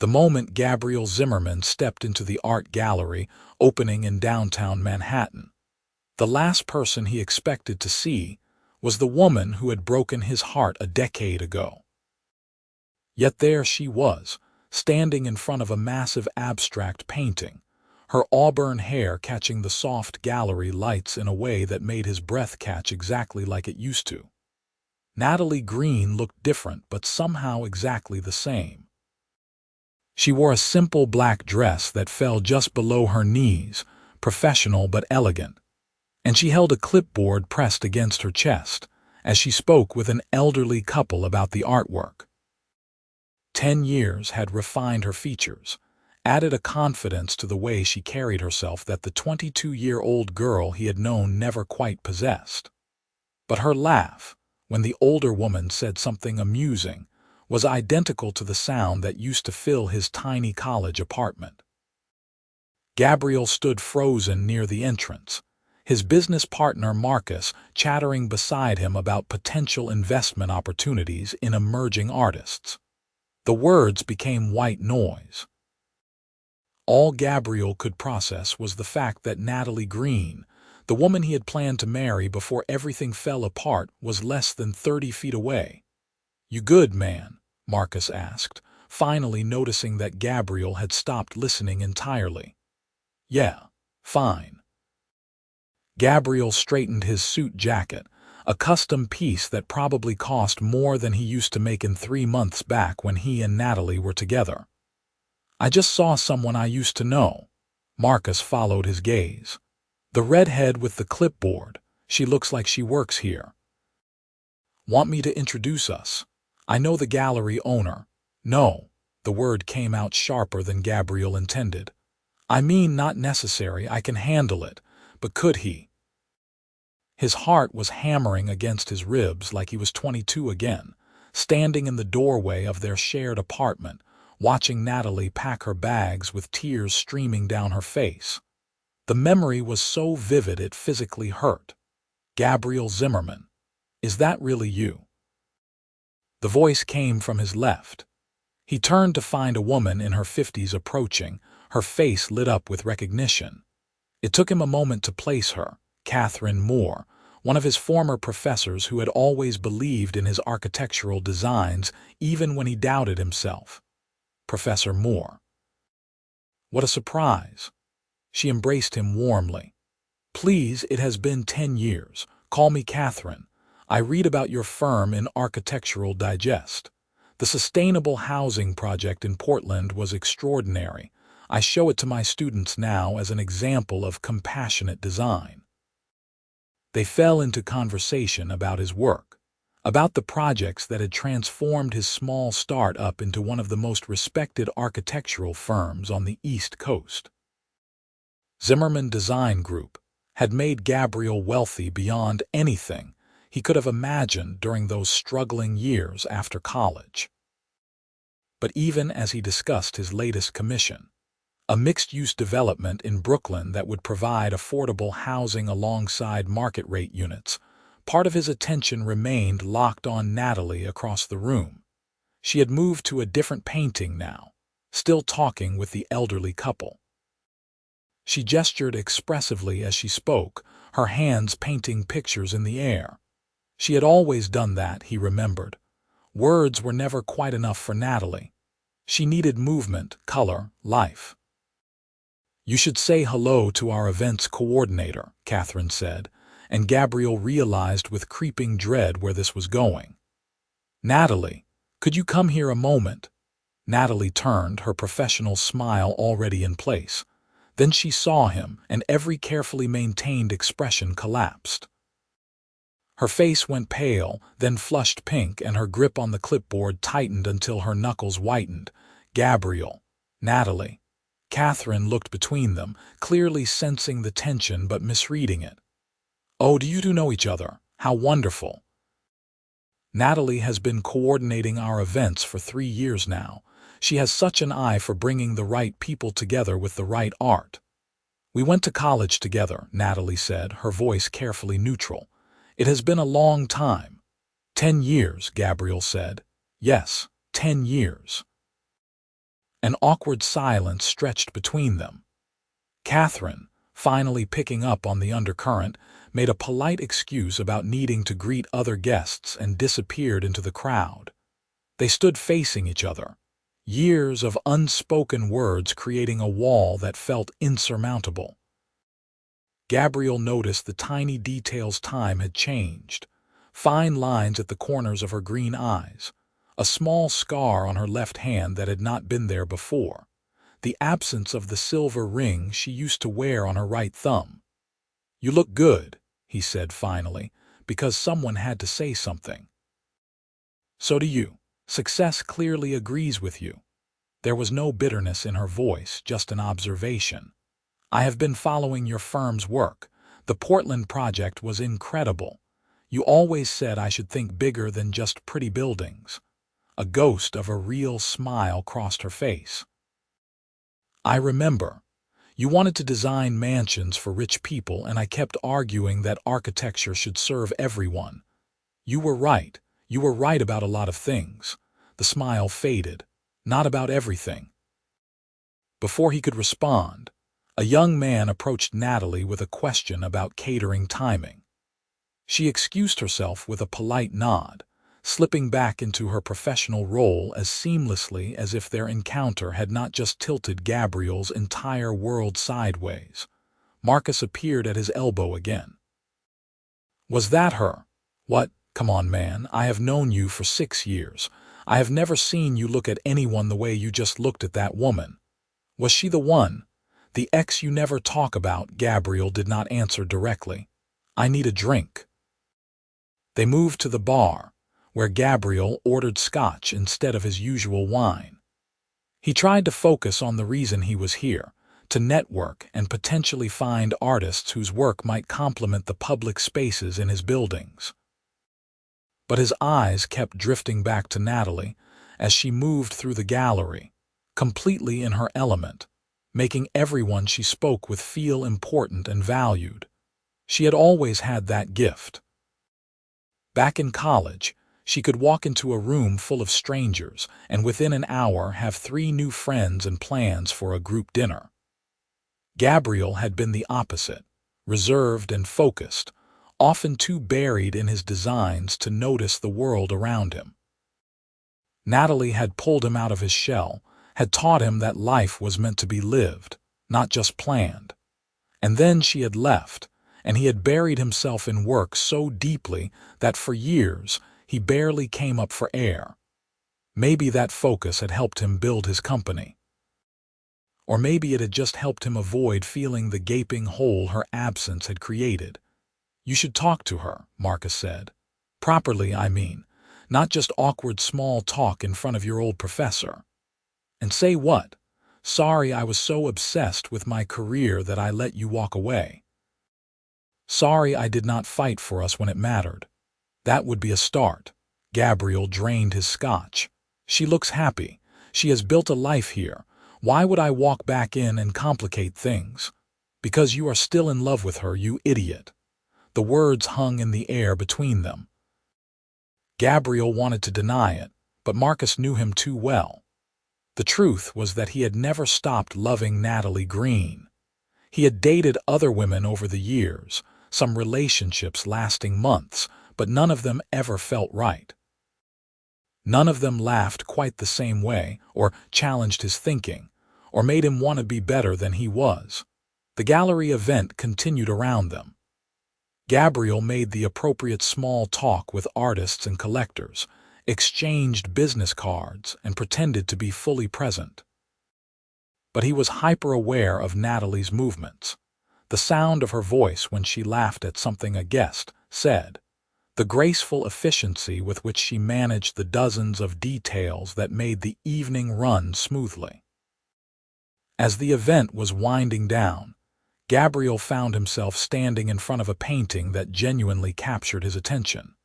The moment Gabriel Zimmerman stepped into the art gallery opening in downtown Manhattan, the last person he expected to see was the woman who had broken his heart a decade ago. Yet there she was, standing in front of a massive abstract painting, her auburn hair catching the soft gallery lights in a way that made his breath catch exactly like it used to. Natalie Greene looked different but somehow exactly the same. She wore a simple black dress that fell just below her knees, professional but elegant, and she held a clipboard pressed against her chest as she spoke with an elderly couple about the artwork. 10 years had refined her features, added a confidence to the way she carried herself that the 22-year-old girl he had known never quite possessed. But her laugh, when the older woman said something amusing, was identical to the sound that used to fill his tiny college apartment. Gabriel stood frozen near the entrance, his business partner Marcus chattering beside him about potential investment opportunities in emerging artists. The words became white noise. All Gabriel could process was the fact that Natalie Greene, the woman he had planned to marry before everything fell apart, was less than 30 feet away. "You good, man?" Marcus asked, finally noticing that Gabriel had stopped listening entirely. "Yeah, fine." Gabriel straightened his suit jacket, a custom piece that probably cost more than he used to make in 3 months back when he and Natalie were together. "I just saw someone I used to know." Marcus followed his gaze. "The redhead with the clipboard. She looks like she works here." "Want me to introduce us? I know the gallery owner." "No." The word came out sharper than Gabriel intended. "I mean, not necessary, I can handle it. But could he?" His heart was hammering against his ribs like he was 22 again, standing in the doorway of their shared apartment, watching Natalie pack her bags with tears streaming down her face. The memory was so vivid it physically hurt. "Gabriel Zimmerman, is that really you?" The voice came from his left. He turned to find a woman in her 50s approaching, her face lit up with recognition. It took him a moment to place her, Catherine Moore, one of his former professors who had always believed in his architectural designs even when he doubted himself. Professor Moore. What a surprise. She embraced him warmly. "Please, it has been 10 years. Call me Catherine. I read about your firm in Architectural Digest. The sustainable housing project in Portland was extraordinary. I show it to my students now as an example of compassionate design." They fell into conversation about his work, about the projects that had transformed his small start-up into one of the most respected architectural firms on the East Coast. Zimmerman Design Group had made Gabriel wealthy beyond anything he could have imagined during those struggling years after college. But even as he discussed his latest commission, a mixed-use development in Brooklyn that would provide affordable housing alongside market-rate units, part of his attention remained locked on Natalie across the room. She had moved to a different painting now, still talking with the elderly couple. She gestured expressively as she spoke, her hands painting pictures in the air. She had always done that, he remembered. Words were never quite enough for Natalie. She needed movement, color, life. "You should say hello to our events coordinator," Catherine said, and Gabriel realized with creeping dread where this was going. "Natalie, could you come here a moment?" Natalie turned, her professional smile already in place. Then she saw him, and every carefully maintained expression collapsed. Her face went pale, then flushed pink, and her grip on the clipboard tightened until her knuckles whitened. "Gabriel." "Natalie." Catherine looked between them, clearly sensing the tension but misreading it. "Oh, do you two know each other? How wonderful." "Natalie has been coordinating our events for 3 years now. She has such an eye for bringing the right people together with the right art." "We went to college together," Natalie said, her voice carefully neutral. "It has been a long time." 10 years, Gabriel said. "Yes, 10 years." An awkward silence stretched between them. Catherine, finally picking up on the undercurrent, made a polite excuse about needing to greet other guests and disappeared into the crowd. They stood facing each other, years of unspoken words creating a wall that felt insurmountable. Gabriel noticed the tiny details. Time had changed. Fine lines at the corners of her green eyes, a small scar on her left hand that had not been there before, the absence of the silver ring she used to wear on her right thumb. "You look good," he said finally, because someone had to say something. "So do you. Success clearly agrees with you." There was no bitterness in her voice, just an observation. "I have been following your firm's work. The Portland project was incredible. You always said I should think bigger than just pretty buildings." A ghost of a real smile crossed her face. "I remember. You wanted to design mansions for rich people, and I kept arguing that architecture should serve everyone. You were right. You were right about a lot of things." The smile faded. "Not about everything." Before he could respond, a young man approached Natalie with a question about catering timing. She excused herself with a polite nod, slipping back into her professional role as seamlessly as if their encounter had not just tilted Gabriel's entire world sideways. Marcus appeared at his elbow again. "Was that her?" "What? Come on, man. I have known you for 6 years. I have never seen you look at anyone the way you just looked at that woman." "Was she the one? The ex you never talk about?" Gabriel did not answer directly. "I need a drink." They moved to the bar, where Gabriel ordered scotch instead of his usual wine. He tried to focus on the reason he was here, to network and potentially find artists whose work might complement the public spaces in his buildings. But his eyes kept drifting back to Natalie as she moved through the gallery, completely in her element, making everyone she spoke with feel important and valued. She had always had that gift. Back in college, she could walk into a room full of strangers and within an hour have 3 new friends and plans for a group dinner. Gabriel had been the opposite, reserved and focused, often too buried in his designs to notice the world around him. Natalie had pulled him out of his shell, had taught him that life was meant to be lived, not just planned. And then she had left, and he had buried himself in work so deeply that for years he barely came up for air. Maybe that focus had helped him build his company. Or maybe it had just helped him avoid feeling the gaping hole her absence had created. "You should talk to her," Marcus said. "Properly, I mean. Not just awkward small talk in front of your old professor." "And say what? Sorry I was so obsessed with my career that I let you walk away. Sorry I did not fight for us when it mattered." "That would be a start." Gabriel drained his scotch. "She looks happy. She has built a life here. Why would I walk back in and complicate things?" "Because you are still in love with her, you idiot." The words hung in the air between them. Gabriel wanted to deny it, but Marcus knew him too well. The truth was that he had never stopped loving Natalie Greene. He had dated other women over the years, some relationships lasting months, but none of them ever felt right. None of them laughed quite the same way, or challenged his thinking, or made him want to be better than he was. The gallery event continued around them. Gabriel made the appropriate small talk with artists and collectors, exchanged business cards, and pretended to be fully present. But he was hyper-aware of Natalie's movements. The sound of her voice when she laughed at something a guest said, the graceful efficiency with which she managed the dozens of details that made the evening run smoothly. As the event was winding down, Gabriel found himself standing in front of a painting that genuinely captured his attention.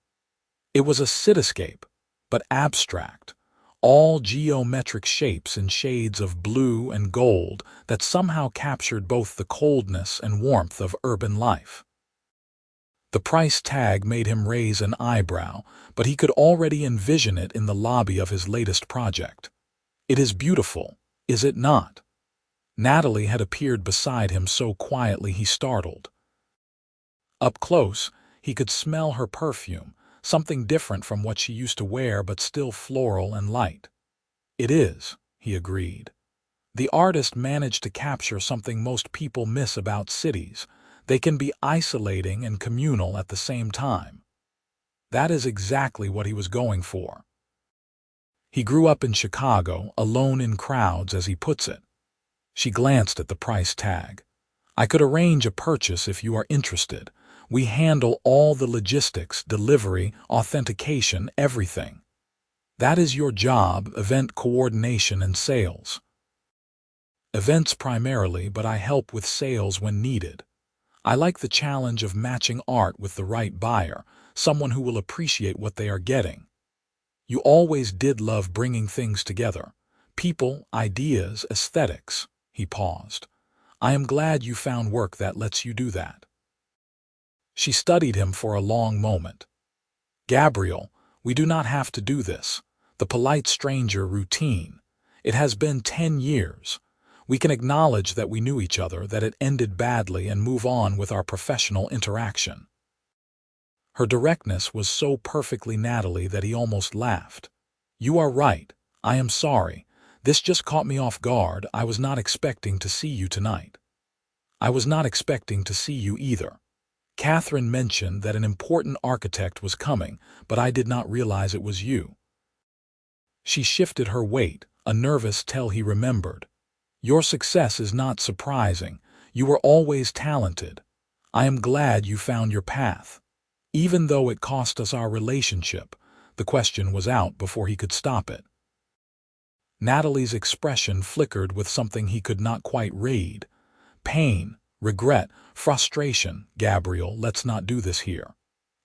It was a cityscape, but abstract, all geometric shapes in shades of blue and gold that somehow captured both the coldness and warmth of urban life. The price tag made him raise an eyebrow, but he could already envision it in the lobby of his latest project. "It is beautiful," Is it not? Natalie had appeared beside him so quietly he startled. Up close, he could smell her perfume, something different from what she used to wear but still floral and light. It is, he agreed. The artist managed to capture something most people miss about cities. They can be isolating and communal at the same time. That is exactly what he was going for. He grew up in Chicago, alone in crowds, as he puts it. She glanced at the price tag. I could arrange a purchase if you are interested. We handle all the logistics, delivery, authentication, everything. That is your job, event coordination and sales. Events primarily, but I help with sales when needed. I like the challenge of matching art with the right buyer, someone who will appreciate what they are getting. You always did love bringing things together. People, ideas, aesthetics. He paused. I am glad you found work that lets you do that. She studied him for a long moment. Gabriel, we do not have to do this. The polite stranger routine. It has been 10 years. We can acknowledge that we knew each other, that it ended badly, and move on with our professional interaction. Her directness was so perfectly Natalie that he almost laughed. You are right. I am sorry. This just caught me off guard. I was not expecting to see you tonight. I was not expecting to see you either. Catherine mentioned that an important architect was coming, but I did not realize it was you. She shifted her weight, a nervous tell he remembered. Your success is not surprising. You were always talented. I am glad you found your path. Even though it cost us our relationship, the question was out before he could stop it. Natalie's expression flickered with something he could not quite read. Pain, regret, frustration. Gabriel, let's not do this here.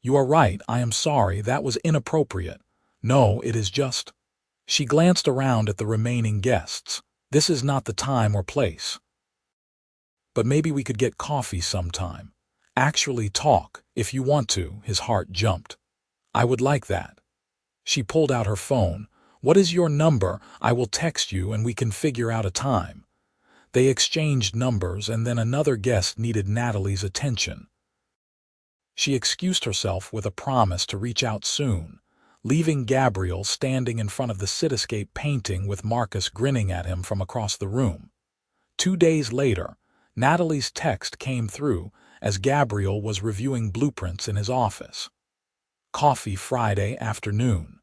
You are right, I am sorry, that was inappropriate. No, it is just... She glanced around at the remaining guests. This is not the time or place. But maybe we could get coffee sometime. Actually talk, if you want to. His heart jumped. I would like that. She pulled out her phone. What is your number? I will text you and we can figure out a time. They exchanged numbers, and then another guest needed Natalie's attention. She excused herself with a promise to reach out soon, leaving Gabriel standing in front of the cityscape painting with Marcus grinning at him from across the room. 2 days later, Natalie's text came through as Gabriel was reviewing blueprints in his office. Coffee Friday afternoon.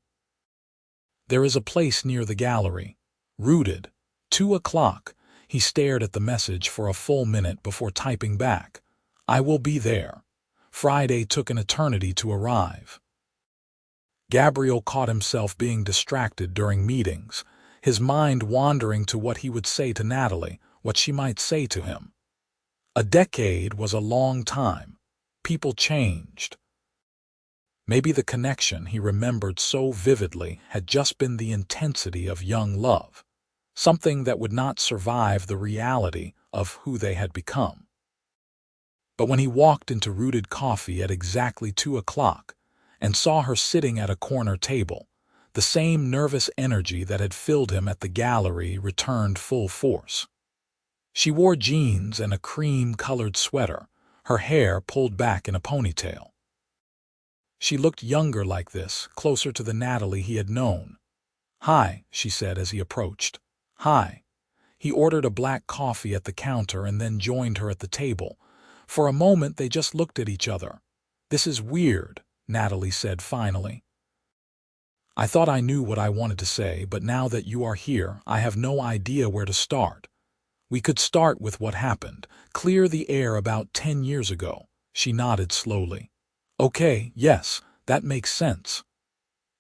There is a place near the gallery. Rooted. 2 o'clock. He stared at the message for a full minute before typing back. I will be there. Friday took an eternity to arrive. Gabriel caught himself being distracted during meetings, his mind wandering to what he would say to Natalie, what she might say to him. A decade was a long time. People changed. Maybe the connection he remembered so vividly had just been the intensity of young love, something that would not survive the reality of who they had become. But when he walked into Rooted Coffee at exactly 2 o'clock and saw her sitting at a corner table, the same nervous energy that had filled him at the gallery returned full force. She wore jeans and a cream-colored sweater, her hair pulled back in a ponytail. She looked younger like this, closer to the Natalie he had known. Hi, she said as he approached. Hi. He ordered a black coffee at the counter and then joined her at the table. For a moment they just looked at each other. This is weird, Natalie said finally. I thought I knew what I wanted to say, but now that you are here, I have no idea where to start. We could start with what happened, clear the air about 10 years ago. She nodded slowly. Okay, yes, that makes sense.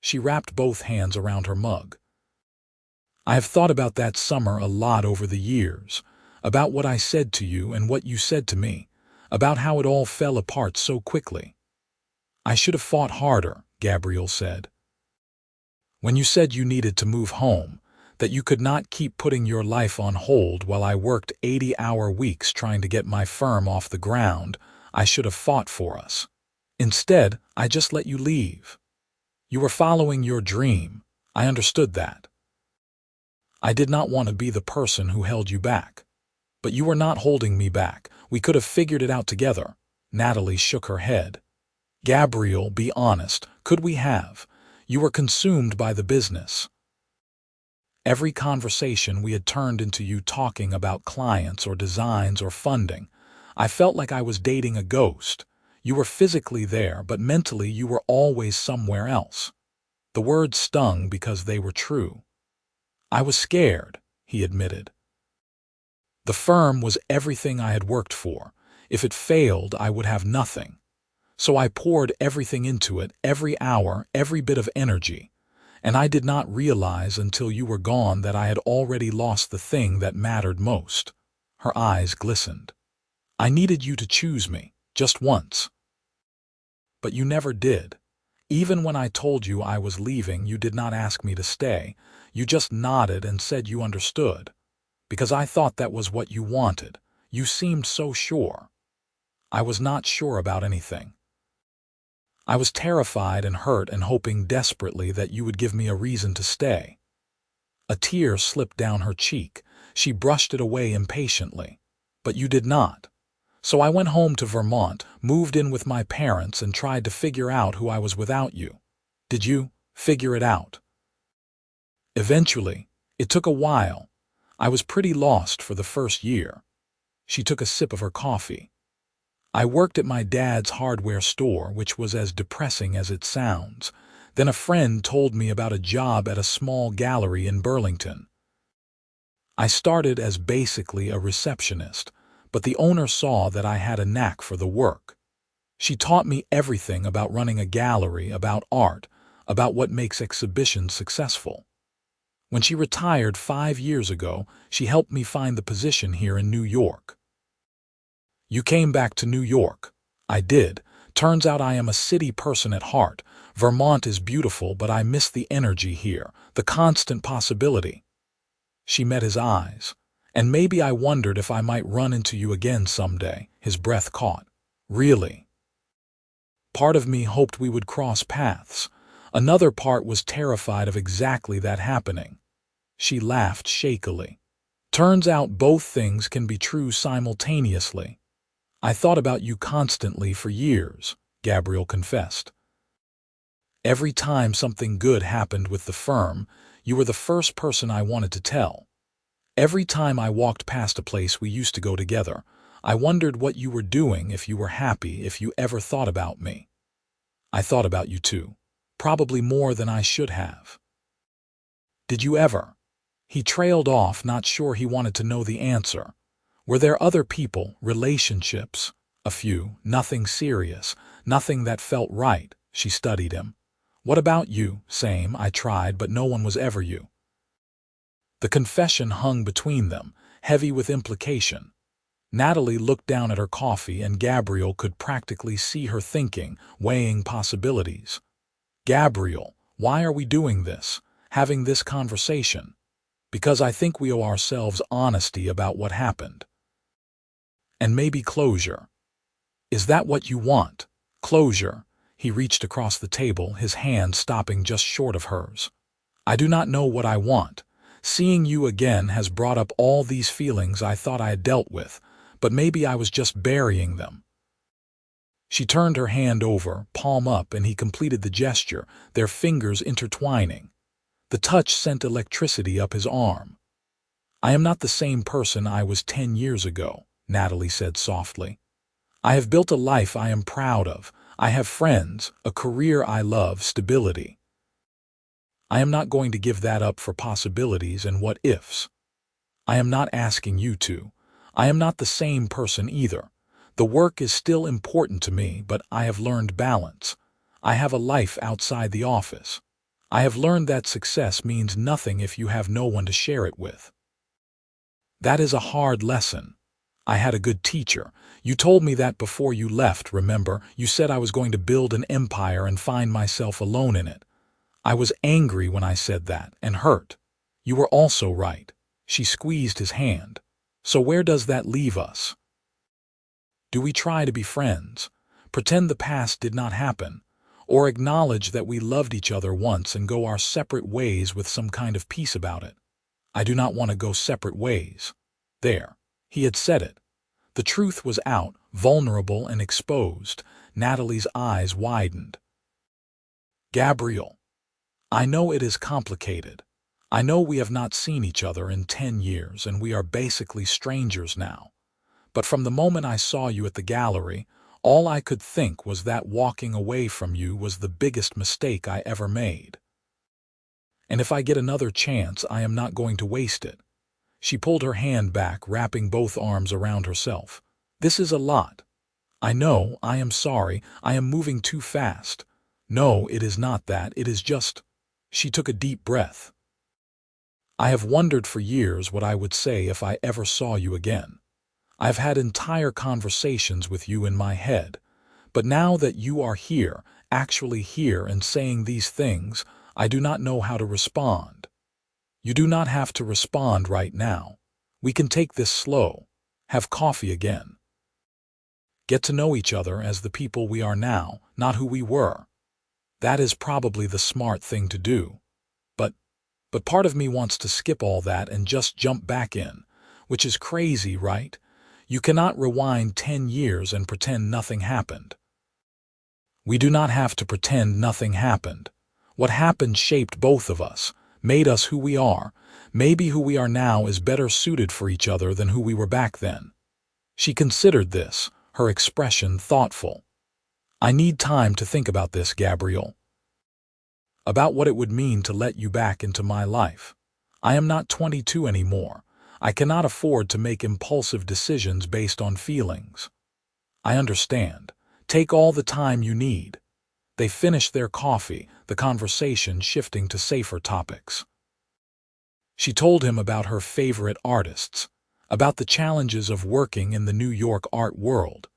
She wrapped both hands around her mug. I have thought about that summer a lot over the years, about what I said to you and what you said to me, about how it all fell apart so quickly. I should have fought harder, Gabriel said. When you said you needed to move home, that you could not keep putting your life on hold while I worked 80-hour weeks trying to get my firm off the ground, I should have fought for us. Instead, I just let you leave. You were following your dream. I understood that. I did not want to be the person who held you back. But you were not holding me back. We could have figured it out together. Natalie shook her head. Gabriel, be honest. Could we have? You were consumed by the business. Every conversation we had turned into you talking about clients or designs or funding. I felt like I was dating a ghost. You were physically there, but mentally you were always somewhere else. The words stung because they were true. I was scared, he admitted. The firm was everything I had worked for. If it failed, I would have nothing. So I poured everything into it, every hour, every bit of energy. And I did not realize until you were gone that I had already lost the thing that mattered most. Her eyes glistened. I needed you to choose me, just once. But you never did. Even when I told you I was leaving, you did not ask me to stay. You just nodded and said you understood. Because I thought that was what you wanted. You seemed so sure. I was not sure about anything. I was terrified and hurt and hoping desperately that you would give me a reason to stay. A tear slipped down her cheek. She brushed it away impatiently. But you did not. So I went home to Vermont, moved in with my parents, and tried to figure out who I was without you. Did you figure it out? Eventually. It took a while. I was pretty lost for the first year. She took a sip of her coffee. I worked at my dad's hardware store, which was as depressing as it sounds. Then a friend told me about a job at a small gallery in Burlington. I started as basically a receptionist, but the owner saw that I had a knack for the work. She taught me everything about running a gallery, about art, about what makes exhibitions successful. When she retired 5 years ago, she helped me find the position here in New York. You came back to New York. I did. Turns out I am a city person at heart. Vermont is beautiful, but I miss the energy here, the constant possibility. She met his eyes. And maybe I wondered if I might run into you again someday. His breath caught. Really? Part of me hoped we would cross paths. Another part was terrified of exactly that happening. She laughed shakily. Turns out both things can be true simultaneously. I thought about you constantly for years, Gabriel confessed. Every time something good happened with the firm, you were the first person I wanted to tell. Every time I walked past a place we used to go together, I wondered what you were doing, if you were happy, if you ever thought about me. I thought about you too, probably more than I should have. Did you ever? He trailed off, not sure he wanted to know the answer. Were there other people, relationships? A few, nothing serious, nothing that felt right. She studied him. What about you? Same, I tried, but no one was ever you. The confession hung between them, heavy with implication. Natalie looked down at her coffee, and Gabriel could practically see her thinking, weighing possibilities. Gabriel, why are we doing this, having this conversation? Because I think we owe ourselves honesty about what happened. And maybe closure. Is that what you want? Closure? He reached across the table, his hand stopping just short of hers. I do not know what I want. Seeing you again has brought up all these feelings I thought I had dealt with, but maybe I was just burying them. She turned her hand over, palm up, and he completed the gesture, their fingers intertwining. The touch sent electricity up his arm. I am not the same person I was 10 years ago, Natalie said softly. I have built a life I am proud of. I have friends, a career I love, stability. I am not going to give that up for possibilities and what-ifs. I am not asking you to. I am not the same person either. The work is still important to me, but I have learned balance. I have a life outside the office. I have learned that success means nothing if you have no one to share it with. That is a hard lesson. I had a good teacher. You told me that before you left, remember? You said I was going to build an empire and find myself alone in it. I was angry when I said that, and hurt. You were also right. She squeezed his hand. So where does that leave us? Do we try to be friends? Pretend the past did not happen? Or acknowledge that we loved each other once and go our separate ways with some kind of peace about it? I do not want to go separate ways. There. He had said it. The truth was out, vulnerable and exposed. Natalie's eyes widened. Gabriel, I know it is complicated. I know we have not seen each other in 10 years and we are basically strangers now. But from the moment I saw you at the gallery, all I could think was that walking away from you was the biggest mistake I ever made. And if I get another chance, I am not going to waste it. She pulled her hand back, wrapping both arms around herself. This is a lot. I know, I am sorry, I am moving too fast. No, it is not that, it is just... She took a deep breath. I have wondered for years what I would say if I ever saw you again. I have had entire conversations with you in my head. But now that you are here, actually here and saying these things, I do not know how to respond. You do not have to respond right now. We can take this slow. Have coffee again. Get to know each other as the people we are now, not who we were. That is probably the smart thing to do. But part of me wants to skip all that and just jump back in, which is crazy, right? You cannot rewind 10 years and pretend nothing happened. We do not have to pretend nothing happened. What happened shaped both of us, made us who we are. Maybe who we are now is better suited for each other than who we were back then. She considered this, her expression thoughtful. I need time to think about this, Gabriel. About what it would mean to let you back into my life. I am not 22 anymore. I cannot afford to make impulsive decisions based on feelings. I understand. Take all the time you need. They finished their coffee, the conversation shifting to safer topics. She told him about her favorite artists, about the challenges of working in the New York art world,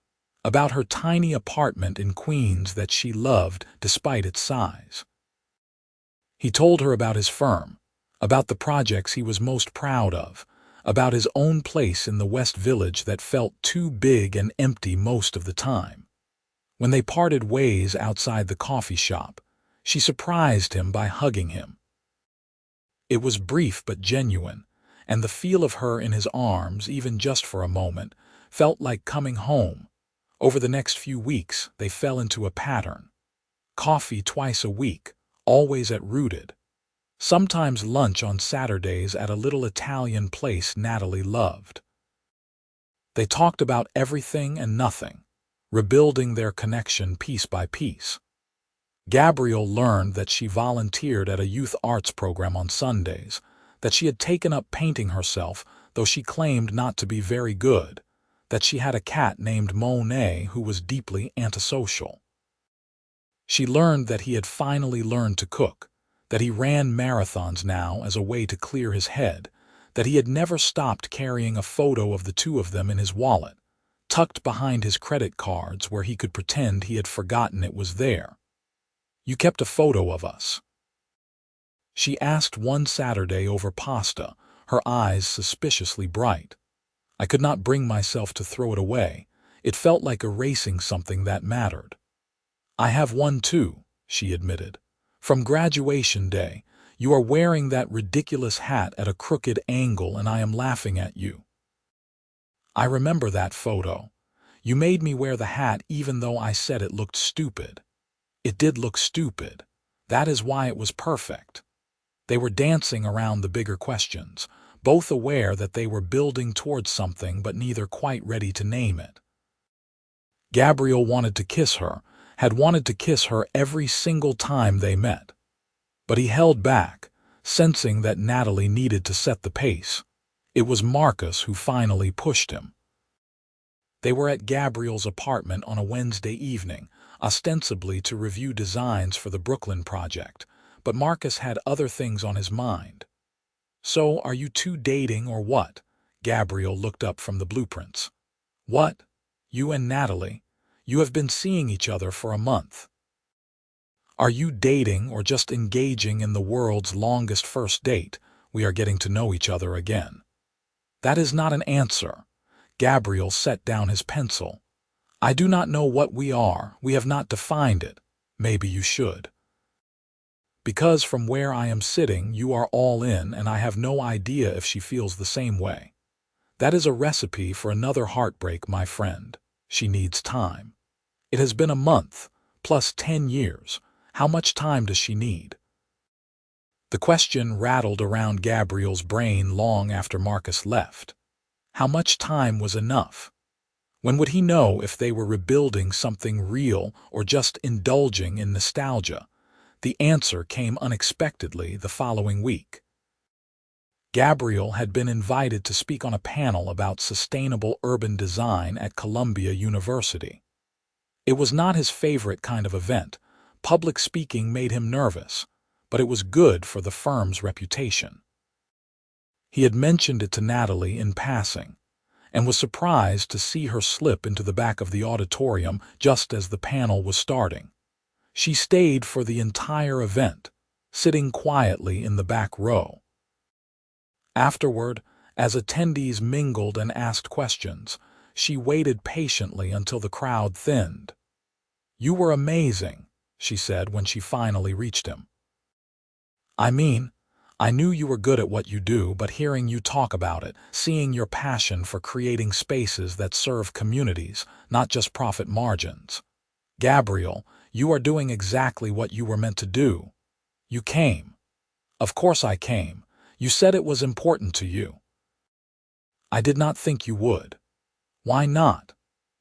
about her tiny apartment in Queens that she loved despite its size. He told her about his firm, about the projects he was most proud of, about his own place in the West Village that felt too big and empty most of the time. When they parted ways outside the coffee shop, she surprised him by hugging him. It was brief but genuine, and the feel of her in his arms, even just for a moment, felt like coming home. Over the next few weeks, they fell into a pattern. Coffee twice a week, always at Rooted. Sometimes lunch on Saturdays at a little Italian place Natalie loved. They talked about everything and nothing, rebuilding their connection piece by piece. Gabriel learned that she volunteered at a youth arts program on Sundays, that she had taken up painting herself, though she claimed not to be very good, that she had a cat named Monet who was deeply antisocial. She learned that he had finally learned to cook, that he ran marathons now as a way to clear his head, that he had never stopped carrying a photo of the two of them in his wallet, tucked behind his credit cards where he could pretend he had forgotten it was there. You kept a photo of us? She asked one Saturday over pasta, her eyes suspiciously bright. I could not bring myself to throw it away. It felt like erasing something that mattered. I have one too, she admitted. From graduation day, you are wearing that ridiculous hat at a crooked angle and I am laughing at you. I remember that photo. You made me wear the hat even though I said it looked stupid. It did look stupid. That is why it was perfect. They were dancing around the bigger questions, both aware that they were building towards something but neither quite ready to name it. Gabriel wanted to kiss her, had wanted to kiss her every single time they met. But he held back, sensing that Natalie needed to set the pace. It was Marcus who finally pushed him. They were at Gabriel's apartment on a Wednesday evening, ostensibly to review designs for the Brooklyn project, but Marcus had other things on his mind. So, are you two dating or what? Gabriel looked up from the blueprints. What? You and Natalie? You have been seeing each other for a month. Are you dating or just engaging in the world's longest first date? We are getting to know each other again. That is not an answer. Gabriel set down his pencil. I do not know what we are. We have not defined it. Maybe you should. Because from where I am sitting, you are all in, and I have no idea if she feels the same way. That is a recipe for another heartbreak, my friend. She needs time. It has been a month, plus 10 years. How much time does she need? The question rattled around Gabriel's brain long after Marcus left. How much time was enough? When would he know if they were rebuilding something real or just indulging in nostalgia? The answer came unexpectedly the following week. Gabriel had been invited to speak on a panel about sustainable urban design at Columbia University. It was not his favorite kind of event. Public speaking made him nervous, but it was good for the firm's reputation. He had mentioned it to Natalie in passing, and was surprised to see her slip into the back of the auditorium just as the panel was starting. She stayed for the entire event, sitting quietly in the back row. Afterward, as attendees mingled and asked questions, she waited patiently until the crowd thinned. "You were amazing," she said when she finally reached him. "I mean, I knew you were good at what you do, but hearing you talk about it, seeing your passion for creating spaces that serve communities, not just profit margins. Gabriel, you are doing exactly what you were meant to do. You came." "Of course I came. You said it was important to you." "I did not think you would." "Why not?"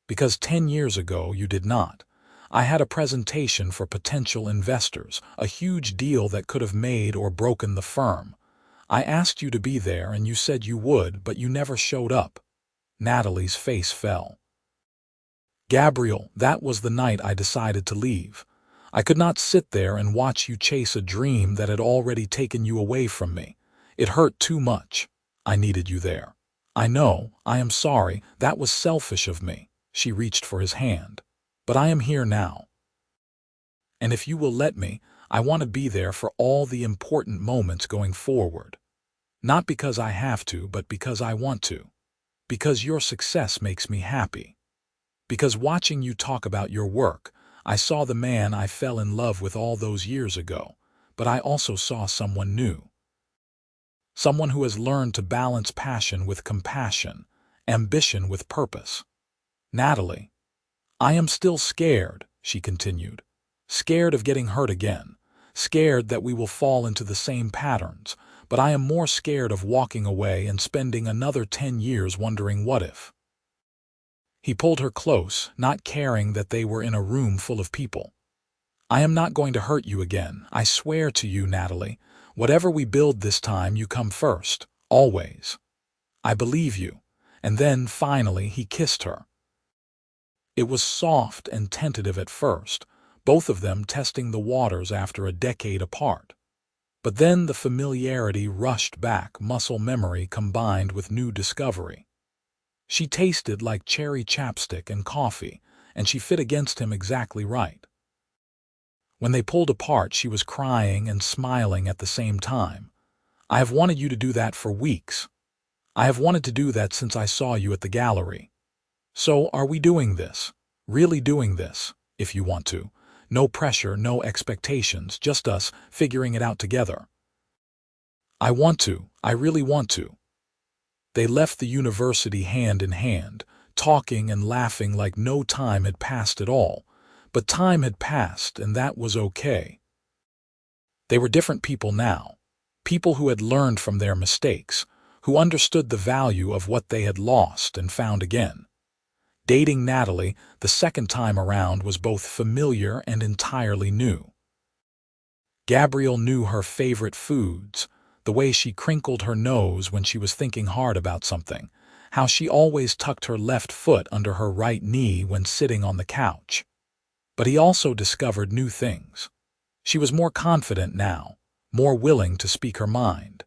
"Because 10 years ago you did not. I had a presentation for potential investors, a huge deal that could have made or broken the firm. I asked you to be there and you said you would, but you never showed up." Natalie's face fell. "Gabriel, that was the night I decided to leave. I could not sit there and watch you chase a dream that had already taken you away from me. It hurt too much. I needed you there. I know, I am sorry, that was selfish of me." She reached for his hand. "But I am here now. And if you will let me, I want to be there for all the important moments going forward. Not because I have to, but because I want to. Because your success makes me happy. Because watching you talk about your work, I saw the man I fell in love with all those years ago, but I also saw someone new. Someone who has learned to balance passion with compassion, ambition with purpose. Natalie, I am still scared," she continued. "Scared of getting hurt again. Scared that we will fall into the same patterns. But I am more scared of walking away and spending another 10 years wondering what if." He pulled her close, not caring that they were in a room full of people. "I am not going to hurt you again. I swear to you, Natalie. Whatever we build this time, you come first. Always. I believe you." And then, finally, he kissed her. It was soft and tentative at first, both of them testing the waters after a decade apart. But then the familiarity rushed back, muscle memory combined with new discovery. She tasted like cherry chapstick and coffee, and she fit against him exactly right. When they pulled apart, she was crying and smiling at the same time. "I have wanted you to do that for weeks. I have wanted to do that since I saw you at the gallery. So are we doing this? Really doing this, if you want to. No pressure, no expectations, just us figuring it out together." "I want to. I really want to." They left the university hand in hand, talking and laughing like no time had passed at all. But time had passed, and that was okay. They were different people now. People who had learned from their mistakes, who understood the value of what they had lost and found again. Dating Natalie the second time around was both familiar and entirely new. Gabriel knew her favorite foods, the way she crinkled her nose when she was thinking hard about something, how she always tucked her left foot under her right knee when sitting on the couch. But he also discovered new things. She was more confident now, more willing to speak her mind.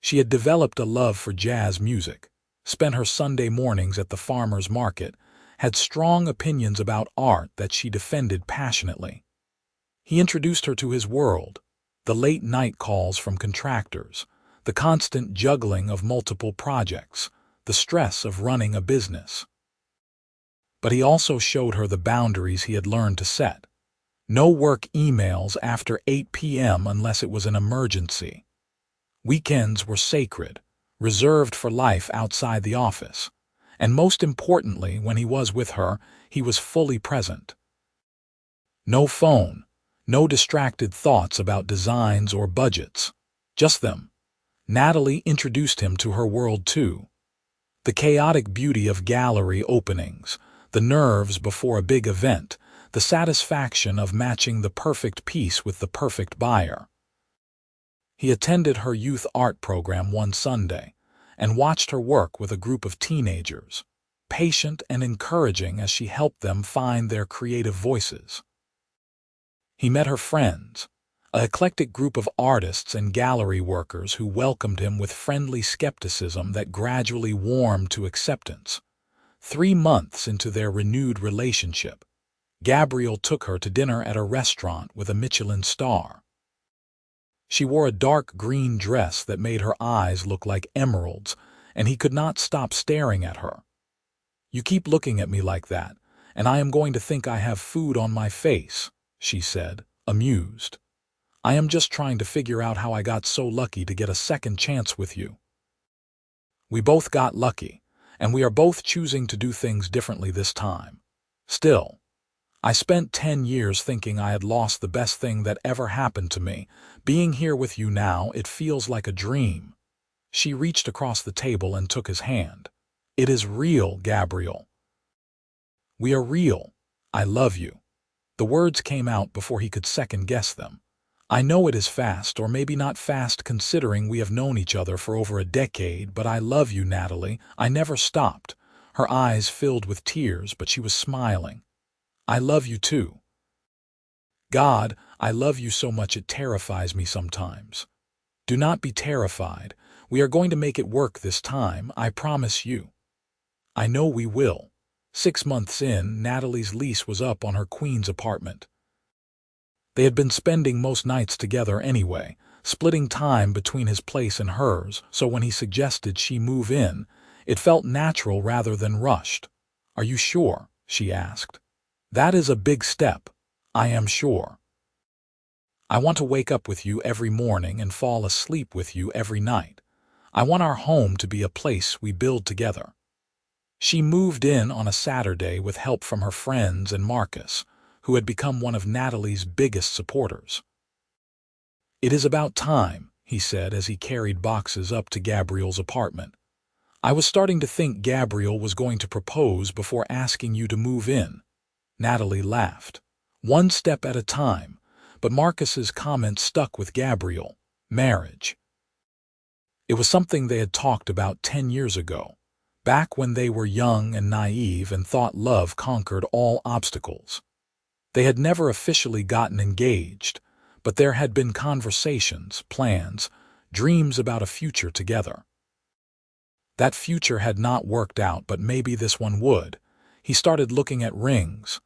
She had developed a love for jazz music, spent her Sunday mornings at the farmer's market, had strong opinions about art that she defended passionately. He introduced her to his world, the late-night calls from contractors, the constant juggling of multiple projects, the stress of running a business. But he also showed her the boundaries he had learned to set. No work emails after 8 p.m. unless it was an emergency. Weekends were sacred, reserved for life outside the office. And most importantly, when he was with her, he was fully present. No phone, no distracted thoughts about designs or budgets. Just them. Natalie introduced him to her world too. The chaotic beauty of gallery openings, the nerves before a big event, the satisfaction of matching the perfect piece with the perfect buyer. He attended her youth art program one Sunday and watched her work with a group of teenagers, patient and encouraging as she helped them find their creative voices. He met her friends, an eclectic group of artists and gallery workers who welcomed him with friendly skepticism that gradually warmed to acceptance. 3 months into their renewed relationship, Gabriel took her to dinner at a restaurant with a Michelin star. She wore a dark green dress that made her eyes look like emeralds, and he could not stop staring at her. "You keep looking at me like that, and I am going to think I have food on my face," she said, amused. "I am just trying to figure out how I got so lucky to get a second chance with you." We both got lucky, and we are both choosing to do things differently this time. Still, I spent 10 years thinking I had lost the best thing that ever happened to me. Being here with you now, it feels like a dream. She reached across the table and took his hand. "It is real, Gabriel. We are real. I love you." The words came out before he could second-guess them. "I know it is fast, or maybe not fast considering we have known each other for over a decade, but I love you, Natalie." I never stopped. Her eyes filled with tears, but she was smiling. "I love you too. God, I love you so much it terrifies me sometimes." "Do not be terrified. We are going to make it work this time, I promise you." "I know we will." 6 months in, Natalie's lease was up on her Queens apartment. They had been spending most nights together anyway, splitting time between his place and hers, so when he suggested she move in, it felt natural rather than rushed. "Are you sure?" she asked. "That is a big step. I am sure. I want to wake up with you every morning and fall asleep with you every night. I want our home to be a place we build together." She moved in on a Saturday with help from her friends and Marcus, who had become one of Natalie's biggest supporters. "It is about time," he said as he carried boxes up to Gabriel's apartment. "I was starting to think Gabriel was going to propose before asking you to move in." Natalie laughed. "One step at a time," but Marcus's comment stuck with Gabriel. Marriage. It was something they had talked about 10 years ago, back when they were young and naive and thought love conquered all obstacles. They had never officially gotten engaged, but there had been conversations, plans, dreams about a future together. That future had not worked out, but maybe this one would. He started looking at rings.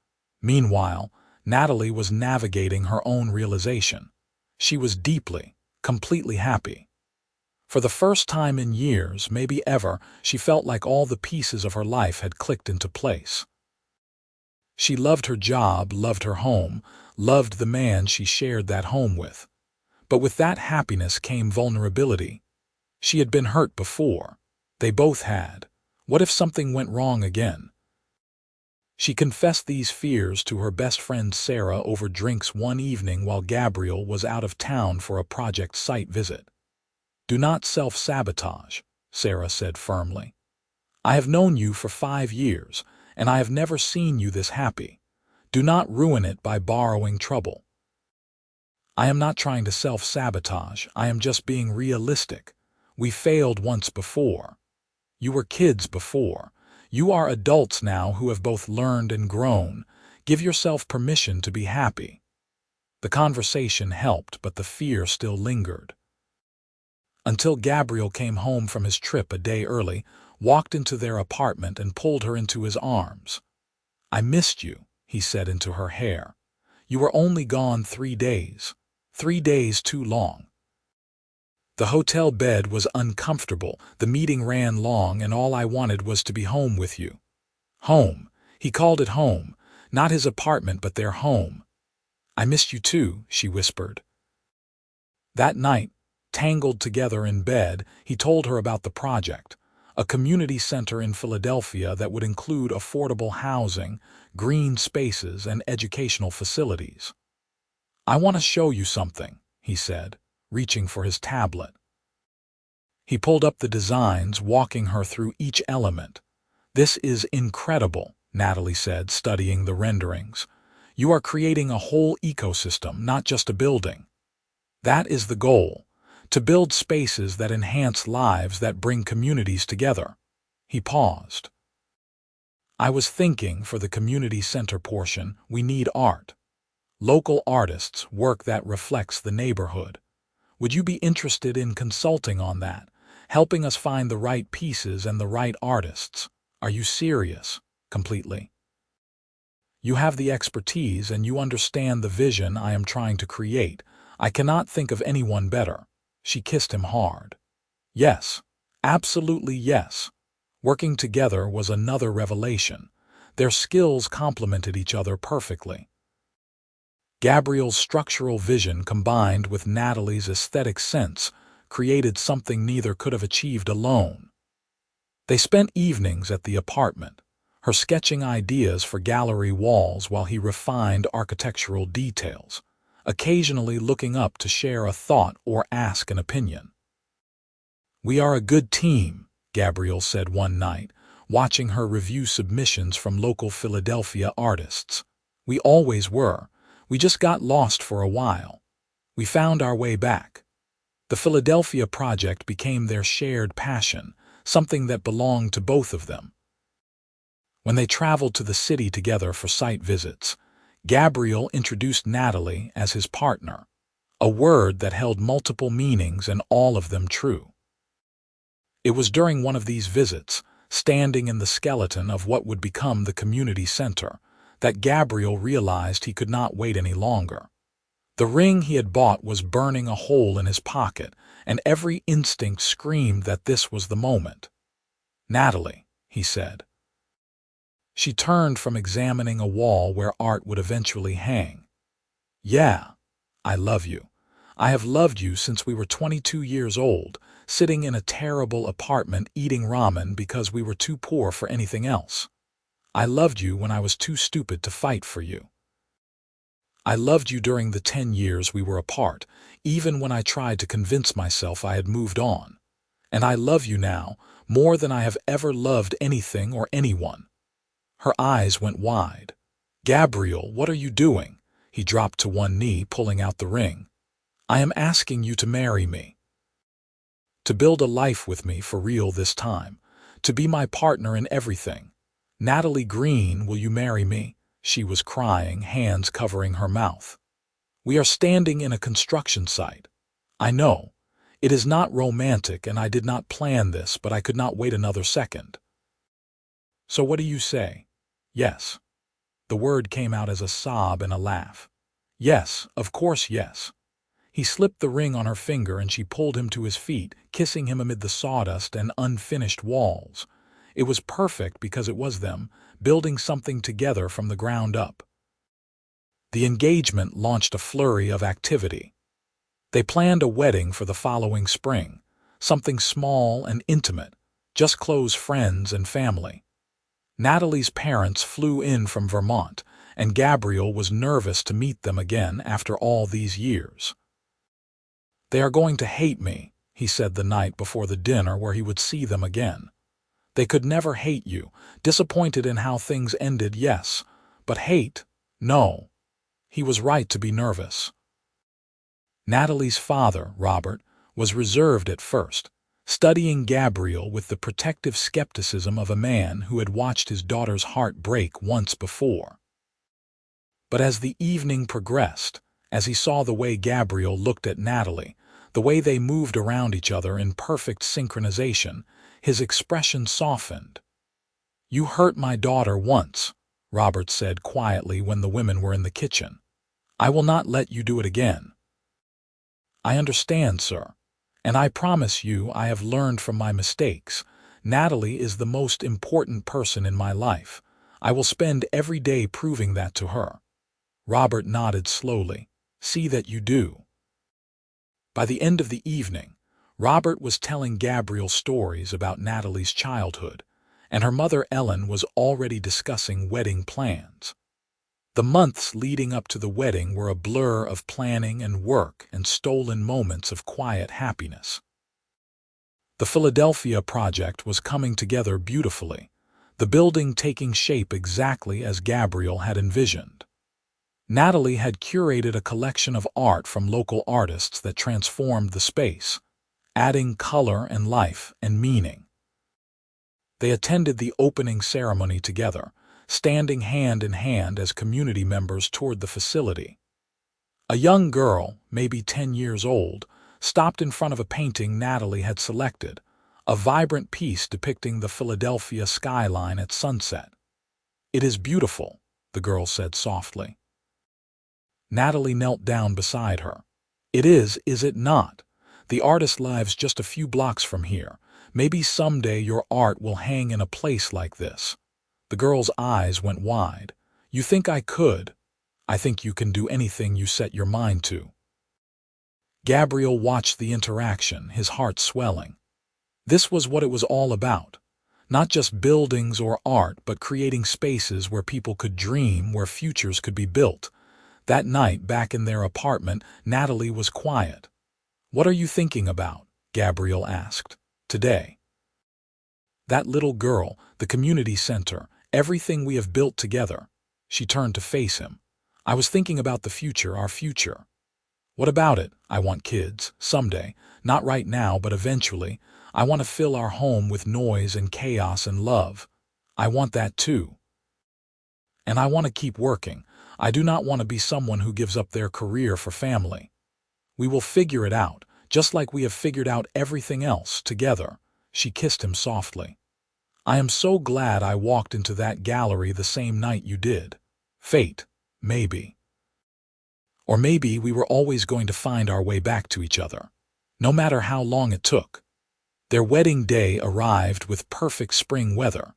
Meanwhile, Natalie was navigating her own realization. She was deeply, completely happy. For the first time in years, maybe ever, she felt like all the pieces of her life had clicked into place. She loved her job, loved her home, loved the man she shared that home with. But with that happiness came vulnerability. She had been hurt before. They both had. What if something went wrong again? She confessed these fears to her best friend Sarah over drinks one evening while Gabriel was out of town for a project site visit. "Do not self-sabotage," Sarah said firmly. "I have known you for 5 years, and I have never seen you this happy. Do not ruin it by borrowing trouble." "I am not trying to self-sabotage, I am just being realistic. We failed once before. You were kids before. You are adults now who have both learned and grown. Give yourself permission to be happy." The conversation helped, but the fear still lingered. Until Gabriel came home from his trip a day early, walked into their apartment and pulled her into his arms. "I missed you," he said into her hair. "You were only gone 3 days. 3 days too long." The hotel bed was uncomfortable, the meeting ran long, and all I wanted was to be home with you. Home. He called it home. Not his apartment, but their home. I missed you too, she whispered. That night, tangled together in bed, he told her about the project, a community center in Philadelphia that would include affordable housing, green spaces, and educational facilities. I want to show you something, he said, reaching for his tablet. He pulled up the designs, walking her through each element. This is incredible, Natalie said, studying the renderings. You are creating a whole ecosystem, not just a building. That is the goal, to build spaces that enhance lives, that bring communities together. He paused. I was thinking for the community center portion, we need art. Local artists, work that reflects the neighborhood. Would you be interested in consulting on that, helping us find the right pieces and the right artists? Are you serious? Completely. You have the expertise and you understand the vision I am trying to create. I cannot think of anyone better. She kissed him hard. Yes, absolutely yes. Working together was another revelation. Their skills complemented each other perfectly. Gabriel's structural vision combined with Natalie's aesthetic sense created something neither could have achieved alone. They spent evenings at the apartment, her sketching ideas for gallery walls while he refined architectural details, occasionally looking up to share a thought or ask an opinion. We are a good team, Gabriel said one night, watching her review submissions from local Philadelphia artists. We always were. We just got lost for a while. We found our way back. The Philadelphia project became their shared passion, something that belonged to both of them. When they traveled to the city together for site visits, Gabriel introduced Natalie as his partner, a word that held multiple meanings and all of them true. It was during one of these visits, standing in the skeleton of what would become the community center, that Gabriel realized he could not wait any longer. The ring he had bought was burning a hole in his pocket, and every instinct screamed that this was the moment. Natalie, he said. She turned from examining a wall where art would eventually hang. Yeah, I love you. I have loved you since we were 22 years old, sitting in a terrible apartment eating ramen because we were too poor for anything else. I loved you when I was too stupid to fight for you. I loved you during the 10 years we were apart, even when I tried to convince myself I had moved on. And I love you now, more than I have ever loved anything or anyone. Her eyes went wide. Gabriel, what are you doing? He dropped to one knee, pulling out the ring. I am asking you to marry me. To build a life with me for real this time. To be my partner in everything. Natalie Greene, will you marry me? She was crying, hands covering her mouth. We are standing in a construction site. I know. It is not romantic and I did not plan this, but I could not wait another second. So what do you say? Yes. The word came out as a sob and a laugh. Yes, of course yes. He slipped the ring on her finger and she pulled him to his feet, kissing him amid the sawdust and unfinished walls. It was perfect because it was them, building something together from the ground up. The engagement launched a flurry of activity. They planned a wedding for the following spring, something small and intimate, just close friends and family. Natalie's parents flew in from Vermont, and Gabriel was nervous to meet them again after all these years. They are going to hate me, he said the night before the dinner where he would see them again. They could never hate you, disappointed in how things ended, yes, but hate, no. He was right to be nervous. Natalie's father, Robert, was reserved at first, studying Gabriel with the protective skepticism of a man who had watched his daughter's heart break once before. But as the evening progressed, as he saw the way Gabriel looked at Natalie, the way they moved around each other in perfect synchronization, his expression softened. You hurt my daughter once, Robert said quietly when the women were in the kitchen. I will not let you do it again. I understand, sir. And I promise you I have learned from my mistakes. Natalie is the most important person in my life. I will spend every day proving that to her. Robert nodded slowly. See that you do. By the end of the evening, Robert was telling Gabriel stories about Natalie's childhood, and her mother Ellen was already discussing wedding plans. The months leading up to the wedding were a blur of planning and work and stolen moments of quiet happiness. The Philadelphia project was coming together beautifully, the building taking shape exactly as Gabriel had envisioned. Natalie had curated a collection of art from local artists that transformed the space, adding color and life and meaning. They attended the opening ceremony together, standing hand in hand as community members toured the facility. A young girl, maybe 10 years old, stopped in front of a painting Natalie had selected, a vibrant piece depicting the Philadelphia skyline at sunset. "It is beautiful," the girl said softly. Natalie knelt down beside her. "It is it not? The artist lives just a few blocks from here. Maybe someday your art will hang in a place like this." The girl's eyes went wide. "You think I could? I think you can do anything you set your mind to." Gabriel watched the interaction, his heart swelling. This was what it was all about. Not just buildings or art, but creating spaces where people could dream, where futures could be built. That night, back in their apartment, Natalie was quiet. "What are you thinking about?" Gabriel asked. "Today?" "That little girl, the community center, everything we have built together." She turned to face him. "I was thinking about the future, our future." "What about it?" "I want kids, someday. Not right now, but eventually. I want to fill our home with noise and chaos and love." "I want that too. And I want to keep working. I do not want to be someone who gives up their career for family." "We will figure it out, just like we have figured out everything else, together." She kissed him softly. "I am so glad I walked into that gallery the same night you did. Fate, maybe. Or maybe we were always going to find our way back to each other, no matter how long it took." Their wedding day arrived with perfect spring weather.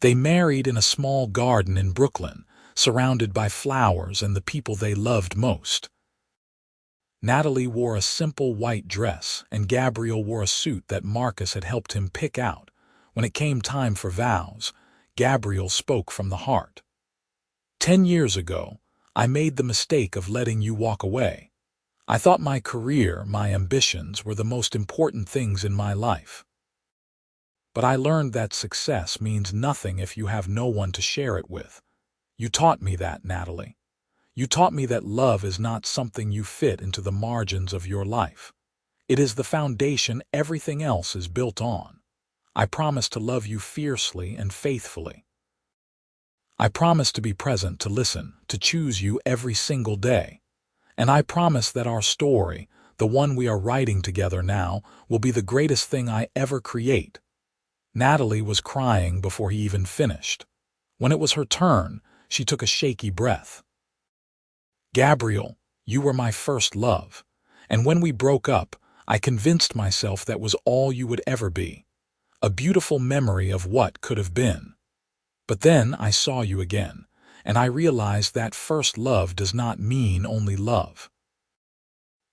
They married in a small garden in Brooklyn, surrounded by flowers and the people they loved most. Natalie wore a simple white dress, and Gabriel wore a suit that Marcus had helped him pick out. When it came time for vows, Gabriel spoke from the heart. "10 years ago, I made the mistake of letting you walk away. I thought my career, my ambitions, were the most important things in my life. But I learned that success means nothing if you have no one to share it with. You taught me that, Natalie. You taught me that love is not something you fit into the margins of your life. It is the foundation everything else is built on. I promise to love you fiercely and faithfully. I promise to be present, to listen, to choose you every single day. And I promise that our story, the one we are writing together now, will be the greatest thing I ever create." Natalie was crying before he even finished. When it was her turn, she took a shaky breath. "Gabriel, you were my first love, and when we broke up, I convinced myself that was all you would ever be, a beautiful memory of what could have been. But then I saw you again, and I realized that first love does not mean only love.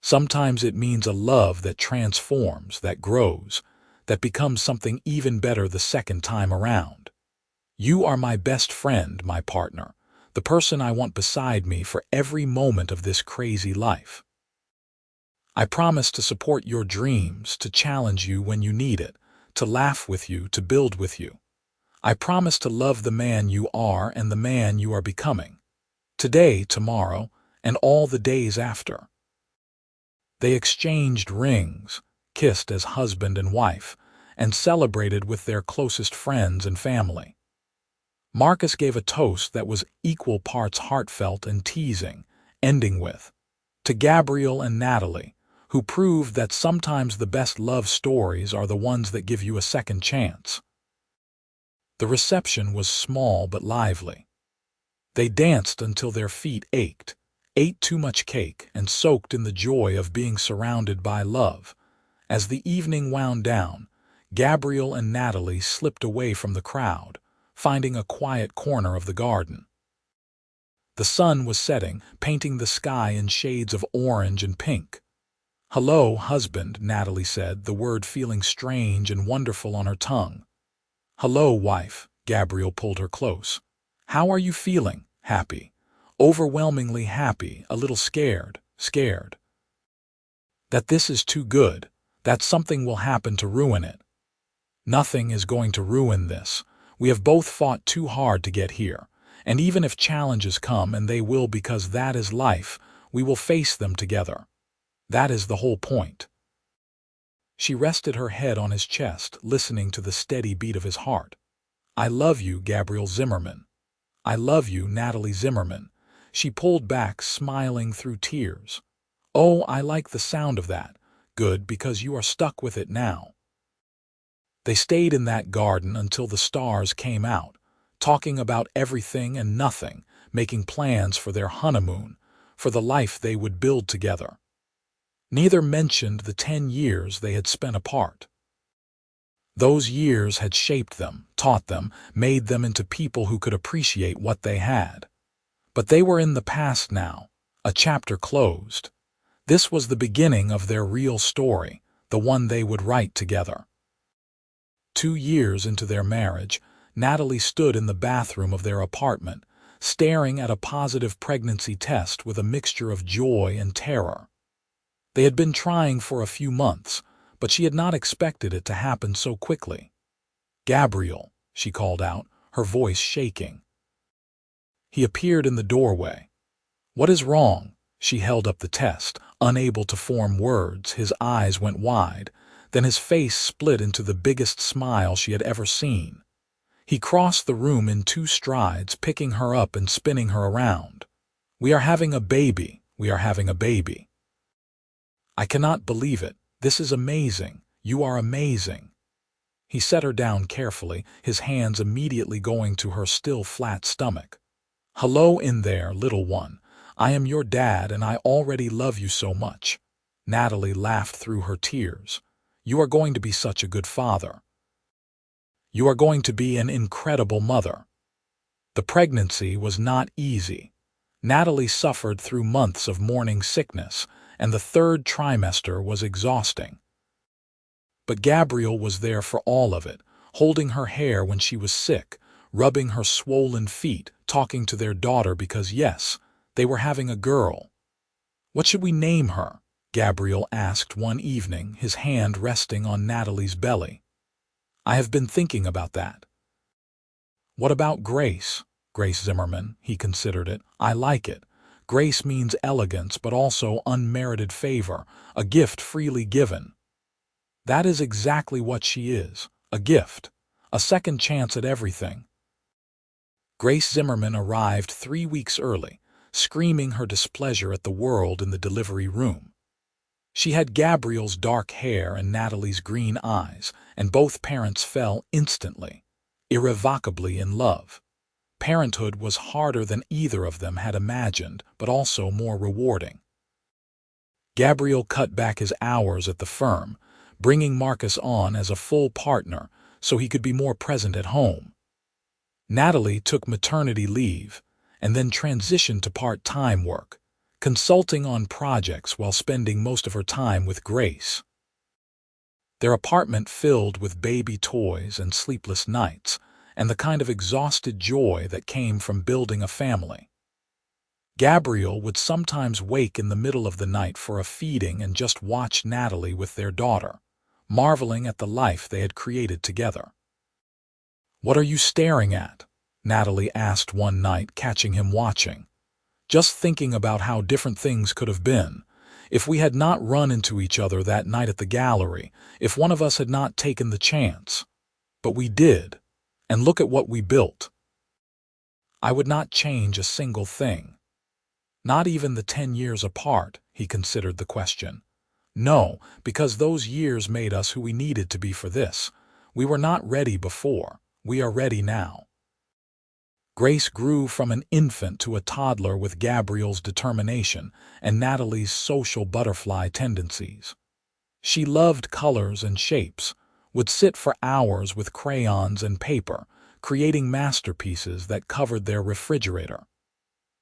Sometimes it means a love that transforms, that grows, that becomes something even better the second time around. You are my best friend, my partner, the person I want beside me for every moment of this crazy life. I promise to support your dreams, to challenge you when you need it, to laugh with you, to build with you. I promise to love the man you are and the man you are becoming, today, tomorrow, and all the days after." They exchanged rings, kissed as husband and wife, and celebrated with their closest friends and family. Marcus gave a toast that was equal parts heartfelt and teasing, ending with, "To Gabriel and Natalie, who proved that sometimes the best love stories are the ones that give you a second chance." The reception was small but lively. They danced until their feet ached, ate too much cake, and soaked in the joy of being surrounded by love. As the evening wound down, Gabriel and Natalie slipped away from the crowd, finding a quiet corner of the garden. The sun was setting, painting the sky in shades of orange and pink. "Hello, husband," Natalie said, the word feeling strange and wonderful on her tongue. "Hello, wife," Gabriel pulled her close. "How are you feeling?" "Happy. Overwhelmingly happy, a little scared. That this is too good, that something will happen to ruin it." "Nothing is going to ruin this. We have both fought too hard to get here, and even if challenges come, and they will because that is life, we will face them together. That is the whole point." She rested her head on his chest, listening to the steady beat of his heart. "I love you, Gabriel Zimmerman. I love you, Natalie Zimmerman." She pulled back, smiling through tears. "Oh, I like the sound of that. Good, because you are stuck with it now." They stayed in that garden until the stars came out, talking about everything and nothing, making plans for their honeymoon, for the life they would build together. Neither mentioned the 10 years they had spent apart. Those years had shaped them, taught them, made them into people who could appreciate what they had. But they were in the past now, a chapter closed. This was the beginning of their real story, the one they would write together. 2 years into their marriage, Natalie stood in the bathroom of their apartment, staring at a positive pregnancy test with a mixture of joy and terror. They had been trying for a few months, but she had not expected it to happen so quickly. "Gabriel," she called out, her voice shaking. He appeared in the doorway. "What is wrong?" She held up the test, unable to form words. His eyes went wide, then his face split into the biggest smile she had ever seen. He crossed the room in 2 strides, picking her up and spinning her around. "We are having a baby. We are having a baby. I cannot believe it. This is amazing. You are amazing." He set her down carefully, his hands immediately going to her still flat stomach. "Hello in there, little one. I am your dad and I already love you so much." Natalie laughed through her tears. "You are going to be such a good father. You are going to be an incredible mother." The pregnancy was not easy. Natalie suffered through months of morning sickness, and the 3rd trimester was exhausting. But Gabriel was there for all of it, holding her hair when she was sick, rubbing her swollen feet, talking to their daughter because, yes, they were having a girl. "What should we name her?" Gabriel asked one evening, his hand resting on Natalie's belly. "I have been thinking about that." "What about Grace?" "Grace Zimmerman," he considered it. "I like it. Grace means elegance, but also unmerited favor, a gift freely given." "That is exactly what she is, a gift, a second chance at everything." Grace Zimmerman arrived 3 weeks early, screaming her displeasure at the world in the delivery room. She had Gabriel's dark hair and Natalie's green eyes, and both parents fell instantly, irrevocably in love. Parenthood was harder than either of them had imagined, but also more rewarding. Gabriel cut back his hours at the firm, bringing Marcus on as a full partner so he could be more present at home. Natalie took maternity leave and then transitioned to part-time work, consulting on projects while spending most of her time with Grace. Their apartment filled with baby toys and sleepless nights, and the kind of exhausted joy that came from building a family. Gabriel would sometimes wake in the middle of the night for a feeding and just watch Natalie with their daughter, marveling at the life they had created together. "What are you staring at?" Natalie asked one night, catching him watching. "Just thinking about how different things could have been. If we had not run into each other that night at the gallery, if one of us had not taken the chance. But we did. And look at what we built. I would not change a single thing." "Not even the 10 years apart," he considered the question. "No, because those years made us who we needed to be for this. We were not ready before. We are ready now." Grace grew from an infant to a toddler with Gabriel's determination and Natalie's social butterfly tendencies. She loved colors and shapes, would sit for hours with crayons and paper, creating masterpieces that covered their refrigerator.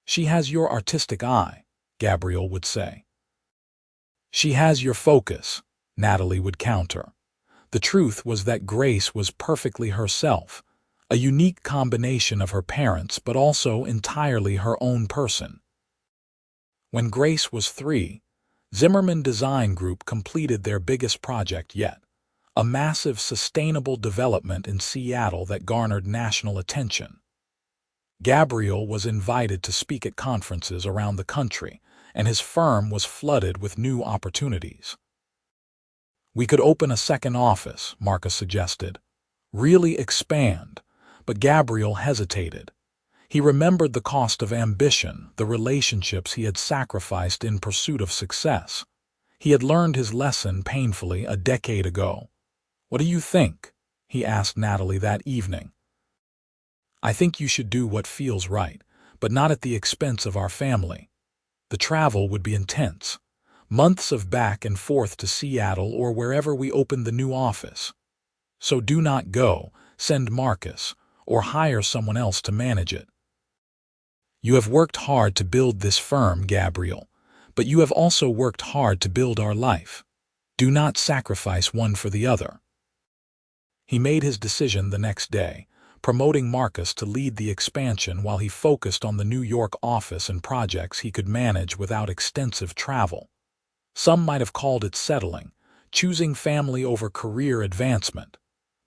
She has your artistic eye, Gabriel would say. She has your focus, Natalie would counter. The truth was that Grace was perfectly herself, a unique combination of her parents but also entirely her own person. When Grace was 3, Zimmerman Design Group completed their biggest project yet, a massive sustainable development in Seattle that garnered national attention. Gabriel was invited to speak at conferences around the country, and his firm was flooded with new opportunities. We could open a second office, Marcus suggested. Really expand, but Gabriel hesitated. He remembered the cost of ambition, the relationships he had sacrificed in pursuit of success. He had learned his lesson painfully a decade ago. "What do you think?" he asked Natalie that evening. "I think you should do what feels right, but not at the expense of our family. The travel would be intense. Months of back and forth to Seattle or wherever we open the new office. So do not go, send Marcus, or hire someone else to manage it. You have worked hard to build this firm, Gabriel, but you have also worked hard to build our life. Do not sacrifice one for the other." He made his decision the next day, promoting Marcus to lead the expansion while he focused on the New York office and projects he could manage without extensive travel. Some might have called it settling, choosing family over career advancement.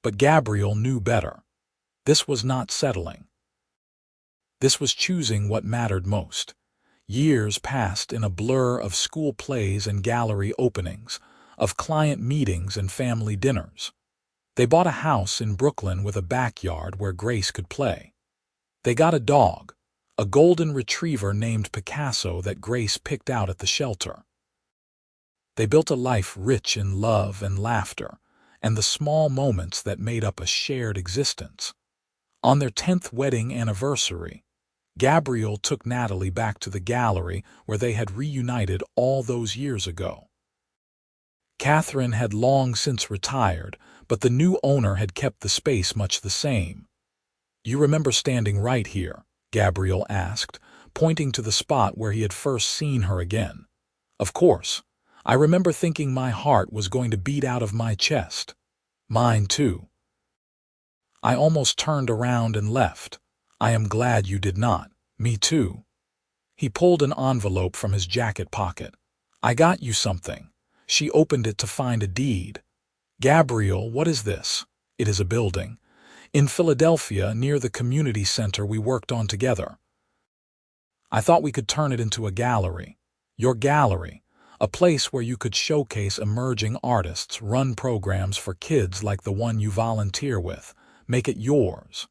But Gabriel knew better. This was not settling. This was choosing what mattered most. Years passed in a blur of school plays and gallery openings, of client meetings and family dinners. They bought a house in Brooklyn with a backyard where Grace could play. They got a dog, a golden retriever named Picasso that Grace picked out at the shelter. They built a life rich in love and laughter, and the small moments that made up a shared existence. On their 10th wedding anniversary, Gabriel took Natalie back to the gallery where they had reunited all those years ago. Catherine had long since retired, but the new owner had kept the space much the same. "You remember standing right here?" Gabriel asked, pointing to the spot where he had first seen her again. "Of course. I remember thinking my heart was going to beat out of my chest. Mine too. I almost turned around and left. I am glad you did not. Me too." He pulled an envelope from his jacket pocket. "I got you something." She opened it to find a deed. "Gabriel, what is this?" "It is a building. In Philadelphia, near the community center we worked on together. I thought we could turn it into a gallery. Your gallery. A place where you could showcase emerging artists, run programs for kids like the one you volunteer with. Make it yours."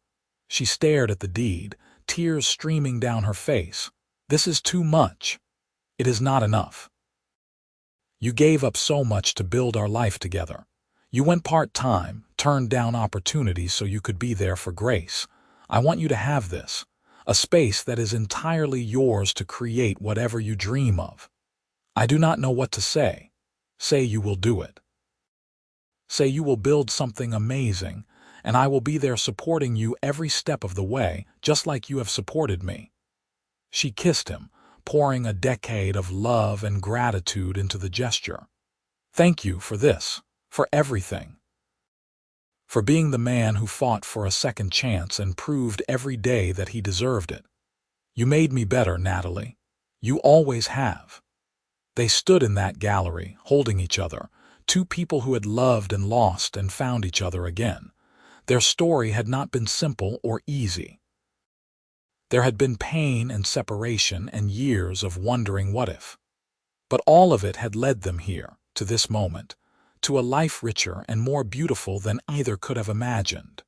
She stared at the deed, tears streaming down her face. "This is too much." "It is not enough. You gave up so much to build our life together. You went part-time, turned down opportunities so you could be there for Grace. I want you to have this, a space that is entirely yours to create whatever you dream of. I do not know what to say. Say you will do it. Say you will build something amazing, and I will be there supporting you every step of the way, just like you have supported me." She kissed him, pouring a decade of love and gratitude into the gesture. "Thank you for this, for everything. For being the man who fought for a second chance and proved every day that he deserved it. You made me better, Natalie. You always have." They stood in that gallery, holding each other, two people who had loved and lost and found each other again. Their story had not been simple or easy. There had been pain and separation and years of wondering what if. But all of it had led them here, to this moment, to a life richer and more beautiful than either could have imagined.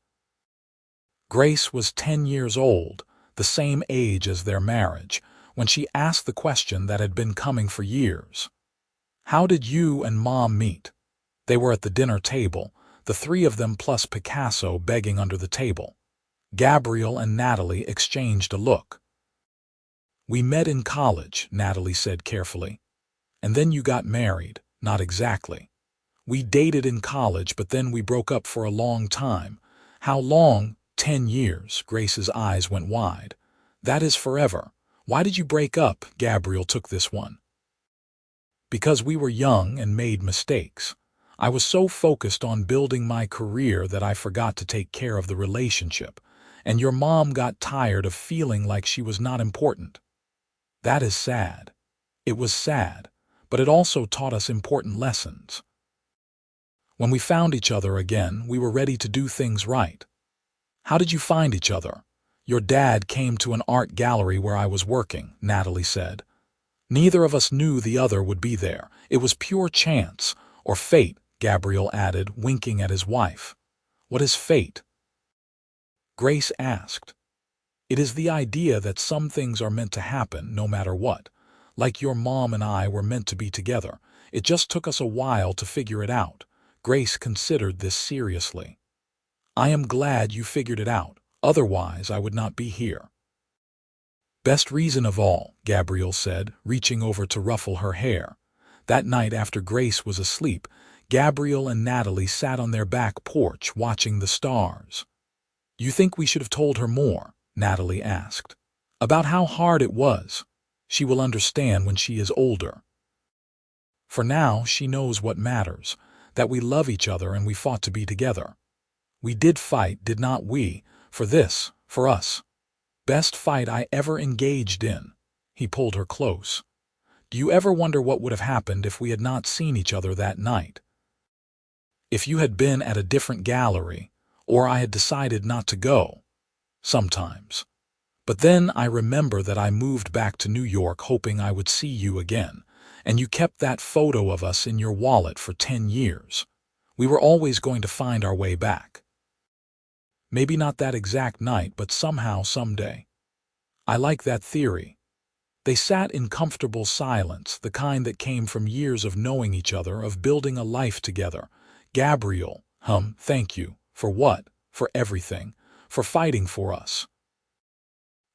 Grace was 10 years old, the same age as their marriage, when she asked the question that had been coming for years. "How did you and Mom meet?" They were at the dinner table, the three of them plus Picasso begging under the table. Gabriel and Natalie exchanged a look. "We met in college," Natalie said carefully. "And then you got married." "Not exactly. We dated in college, but then we broke up for a long time." "How long?" 10 years. Grace's eyes went wide. "That is forever. Why did you break up? Gabriel took this one. Because we were young and made mistakes. I was so focused on building my career that I forgot to take care of the relationship, and your mom got tired of feeling like she was not important. That is sad. It was sad, but it also taught us important lessons. When we found each other again, we were ready to do things right. How did you find each other? Your dad came to an art gallery where I was working, Natalie said. Neither of us knew the other would be there. It was pure chance, or fate, Gabriel added, winking at his wife. What is fate? Grace asked. It is the idea that some things are meant to happen no matter what. Like your mom and I were meant to be together. It just took us a while to figure it out. Grace considered this seriously. I am glad you figured it out. Otherwise, I would not be here. Best reason of all, Gabriel said, reaching over to ruffle her hair. That night after Grace was asleep, Gabriel and Natalie sat on their back porch watching the stars. You think we should have told her more? Natalie asked. About how hard it was. She will understand when she is older. For now, she knows what matters, that we love each other and we fought to be together. We did fight, did not we, for this, for us. Best fight I ever engaged in. He pulled her close. Do you ever wonder what would have happened if we had not seen each other that night? If you had been at a different gallery, or I had decided not to go? Sometimes. But then I remember that I moved back to New York hoping I would see you again, and you kept that photo of us in your wallet for 10 years. We were always going to find our way back. Maybe not that exact night, but somehow, someday. I like that theory. They sat in comfortable silence, the kind that came from years of knowing each other, of building a life together. Gabriel, thank you. For what? For everything. For fighting for us.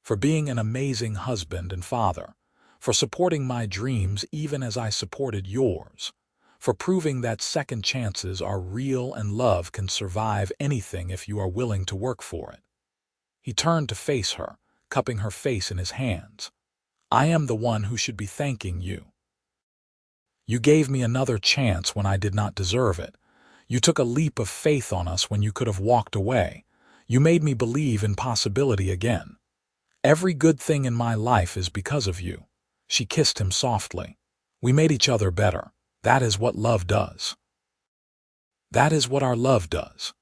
For being an amazing husband and father. For supporting my dreams even as I supported yours. For proving that second chances are real and love can survive anything if you are willing to work for it. He turned to face her, cupping her face in his hands. I am the one who should be thanking you. You gave me another chance when I did not deserve it. You took a leap of faith on us when you could have walked away. You made me believe in possibility again. Every good thing in my life is because of you. She kissed him softly. We made each other better. That is what love does. That is what our love does.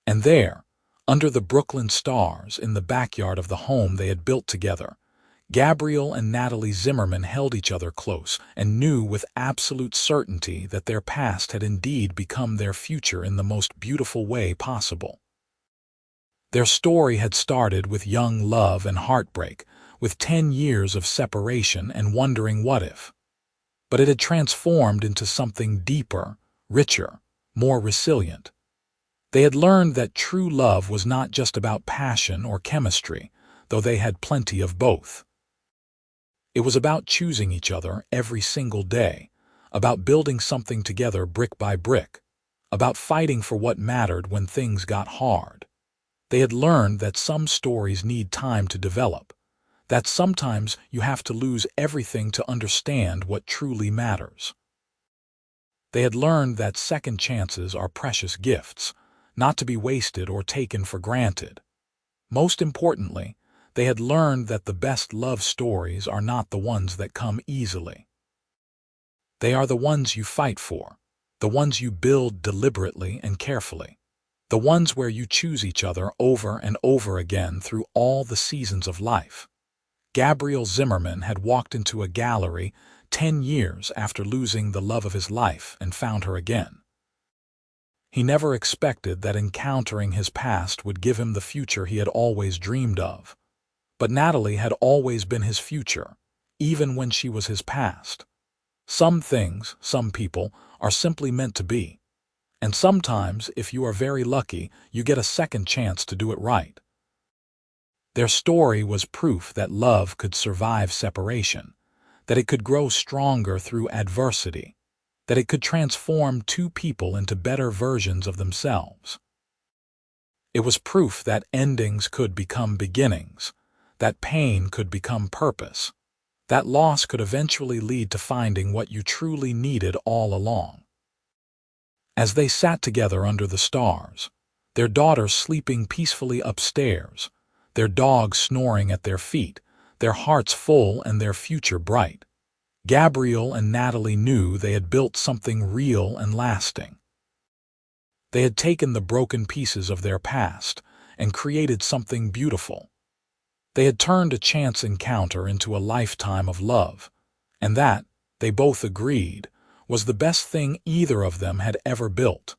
And there, under the Brooklyn stars, in the backyard of the home they had built together, Gabriel and Natalie Zimmerman held each other close and knew with absolute certainty that their past had indeed become their future in the most beautiful way possible. Their story had started with young love and heartbreak, with 10 years of separation and wondering what if. But it had transformed into something deeper, richer, more resilient. They had learned that true love was not just about passion or chemistry, though they had plenty of both. It was about choosing each other every single day, about building something together brick by brick, about fighting for what mattered when things got hard. They had learned that some stories need time to develop, that sometimes you have to lose everything to understand what truly matters. They had learned that second chances are precious gifts, not to be wasted or taken for granted. Most importantly, they had learned that the best love stories are not the ones that come easily. They are the ones you fight for, the ones you build deliberately and carefully, the ones where you choose each other over and over again through all the seasons of life. Gabriel Zimmerman had walked into a gallery 10 years after losing the love of his life and found her again. He never expected that encountering his past would give him the future he had always dreamed of. But Natalie had always been his future, even when she was his past. Some things, some people, are simply meant to be. And sometimes, if you are very lucky, you get a second chance to do it right. Their story was proof that love could survive separation, that it could grow stronger through adversity, that it could transform two people into better versions of themselves. It was proof that endings could become beginnings, that pain could become purpose. That loss could eventually lead to finding what you truly needed all along. As they sat together under the stars, their daughter sleeping peacefully upstairs, their dog snoring at their feet, their hearts full and their future bright, Gabriel and Natalie knew they had built something real and lasting. They had taken the broken pieces of their past and created something beautiful. They had turned a chance encounter into a lifetime of love, and that, they both agreed, was the best thing either of them had ever built.